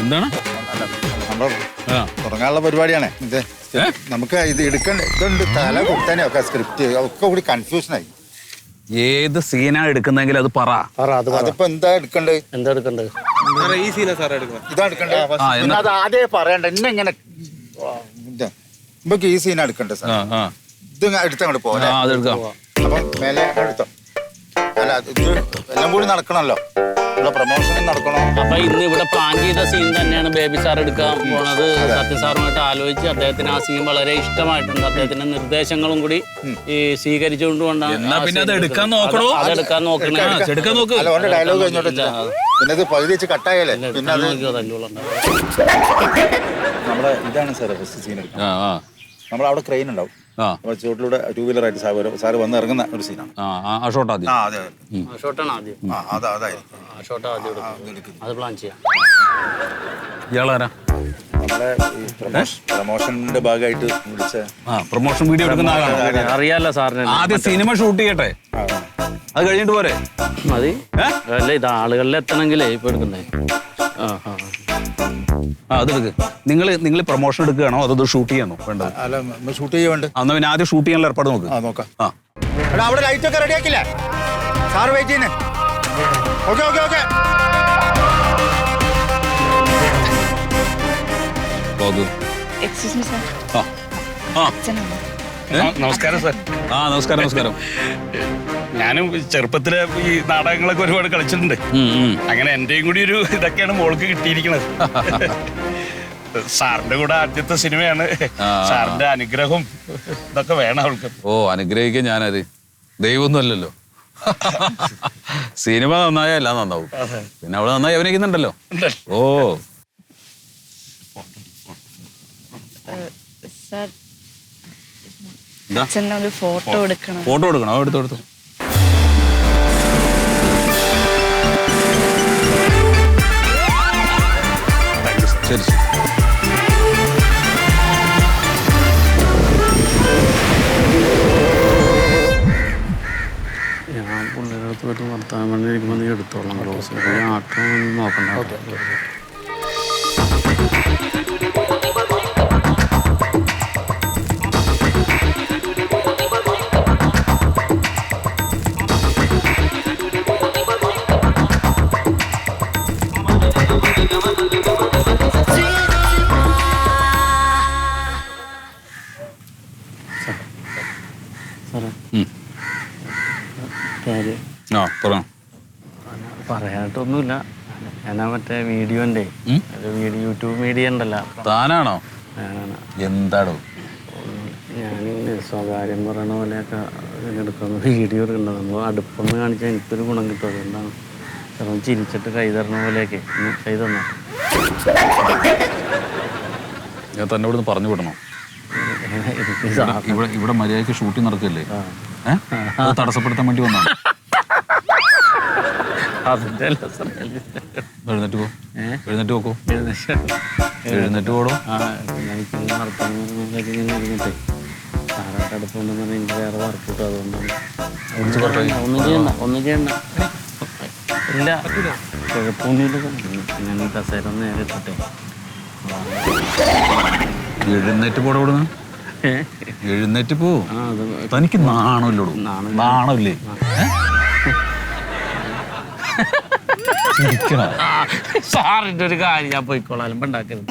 എന്താണ് തുടങ്ങാനുള്ള പരിപാടിയാണ് ഇത്. നമുക്ക് ഇത് എടുക്കണ്ട ഇതുണ്ട് തല കൊടുത്താനേ ഒക്കെ സ്ക്രിപ്റ്റ് ഒക്കെ കൂടി കൺഫ്യൂഷനായി. ഏത് സീനാ എടുക്കുന്നെങ്കിൽ അത് പറ. അതിപ്പോ എന്താ എടുക്കണ്ടേ? ഇതാ എടുക്കണ്ടേ? അത് ആദ്യം പറയണ്ട. എന്നെ ഇങ്ങനെ നമുക്ക് ഈ സീനാ എടുക്കണ്ടേ സാർ? ഇത് എടുത്തങ്ങോട്ട് പോരാ. അപ്പൊ മേലെ എടുത്തോ. അല്ല ഇത് എല്ലാം കൂടി നടക്കണല്ലോ. പ്രൊമോഷൻ നടക്കണം. അപ്പൊ ഇന്ന് ഇവിടെ പ്ലാൻ ചെയ്ത സീൻ തന്നെയാണ് ബേബി സാർ എടുക്കാൻ പോണത്. സത്യ സാറുമായിട്ട് ആലോചിച്ച് അദ്ദേഹത്തിന് ആ സീൻ വളരെ ഇഷ്ടമായിട്ടുണ്ട്. അദ്ദേഹത്തിന്റെ നിർദ്ദേശങ്ങളും കൂടി ഈ സ്വീകരിച്ചുകൊണ്ടുകൊണ്ടാണ് പിന്നെ അത് എടുക്കാൻ നോക്കണോ. അതെടുക്കാൻ നോക്കണം. ഡയലോഗ് കഴിഞ്ഞോട്ടെ. പിന്നെ ഇത് പകുതി വെച്ച് കട്ടായാലേ പിന്നെ നമ്മുടെ ഇതാണ് സാർ ഫസ്റ്റ് സീൻ എടുക്കുന്നത്. നമ്മളവിടെ ക്രെയിൻ ഉണ്ടാവും. ചുവട്ടിലൂടെ 2 വീലറായിട്ട് സാറ് വന്ന് ഇറങ്ങുന്ന ഒരു സീനാണ്. ഇയാളാരാ? നമ്മളെ പ്രൊമോഷന്റെ ഭാഗമായിട്ട് വിളിച്ച പ്രൊമോഷൻ വീഡിയോ എടുക്കുന്ന ആളാണ്. അറിയാലോ സാറിന്. ആദ്യം സിനിമ ഷൂട്ട് ചെയ്യട്ടെ, അത് കഴിഞ്ഞിട്ട് പോരെ മതി. അല്ല ഇത് ആളുകളിൽ എത്തണമെങ്കിലേ ഇപ്പൊ എടുക്കണ്ടേ. അതെടുക്ക്. നിങ്ങൾ പ്രൊമോഷൻ എടുക്കുകയാണോ അതോ ഷൂട്ട് ചെയ്യാനോ വേണ്ടത്? അല്ല ഷൂട്ട് ചെയ്യാൻ വേണ്ട. എന്നാ പിന്നെ ആദ്യം ഷൂട്ട് ചെയ്യാനുള്ള ഏർപ്പാട് നോക്ക്. നോക്കാം. അവിടെ ലൈറ്റ് ഒക്കെ റെഡി ആക്കില്ലേ? സാറ് വെയിറ്റ് ചെയ്യുന്നേ. Okay okay okay. നമസ്കാരം സാർ. നമസ്കാരം നമസ്കാരം. ഞാനും ചെറുപ്പത്തില് ഈ നാടകങ്ങളൊക്കെ ഒരുപാട് കളിച്ചിട്ടുണ്ട്. അങ്ങനെ എന്റെയും കൂടി ഒരു ഇതൊക്കെയാണ് മോൾക്ക് കിട്ടിയിരിക്കുന്നത്. സാറിന്റെ കൂടെ ആദ്യത്തെ സിനിമയാണ്. സാറിന്റെ അനുഗ്രഹം ഇതൊക്കെ വേണം അവൾക്ക്. അനുഗ്രഹിക്കാൻ ഞാനത് ദൈവമൊന്നും അല്ലല്ലോ. സിനിമ നന്നായാൽ എല്ലാം നന്നാവും. പിന്നെ അവള് നന്നായി അഭിനയിക്കുന്നുണ്ടല്ലോ. ഫോട്ടോ എടുക്കണം. എടുത്തു. ശരി. ഞാൻ പുള്ളിയുടെ അടുത്ത് പോയിട്ട് വർത്താനം പറഞ്ഞിരിക്കുമ്പോൾ നീ എടുത്തോളാം. ആട്ടം നോക്കണ്ട. പറയാനായിട്ടൊന്നുമില്ല. ഞാൻ മറ്റേ വീഡിയോന്റെ യൂട്യൂബ് മീഡിയ ഉണ്ടല്ലോ. താനാണോ? എന്താണോ? ഞാൻ സ്വകാര്യം പറയണ പോലെയൊക്കെ എടുക്കുന്ന വീഡിയോ എടുക്കണ്ട. നമ്മൾ അടുപ്പൊന്ന് കാണിച്ചാൽ എനിക്കൊരു ഗുണം കിട്ടും. അതുകൊണ്ടാണ് ചിലപ്പോൾ ചിരിച്ചിട്ട് കൈ തരണ പോലെയൊക്കെ കൈ തന്നോ. ഞാൻ തന്നെ ഇവിടെ പറഞ്ഞു വിടണോ? ഇവിടെ മര്യാദയ്ക്ക് ഷൂട്ടിംഗ് നടക്കില്ലേ? തടസ്സപ്പെടുത്താൻ വേണ്ടി വന്നാണ്. എഴുന്നേറ്റ് പോക്കോ. എഴുന്നേറ്റ് പോടോ. ഇരുന്നിട്ടേ സാറായിട്ട് അടുപ്പുണ്ടെന്ന് പറഞ്ഞാൽ എനിക്ക് വേറെ വർക്ക് കിട്ടും. അതുകൊണ്ടാണ് ഒന്നും ചെയ്യണ്ട. ഇല്ല കുഴപ്പമൊന്നുമില്ല. ഞാൻ കസേര ഒന്ന് നേരെ ഇട്ടിട്ടെ. എഴുന്നേറ്റ് പോടോ. ഇവിടുന്ന് എഴുന്നേറ്റ് പോ. തനിക്ക് നാണല്ലോ. നാണല്ലേ? സാറിന്റെ ഒരു കാര്യം ഞാൻ പോയിക്കോളാം. ഉണ്ടാക്കരുത്.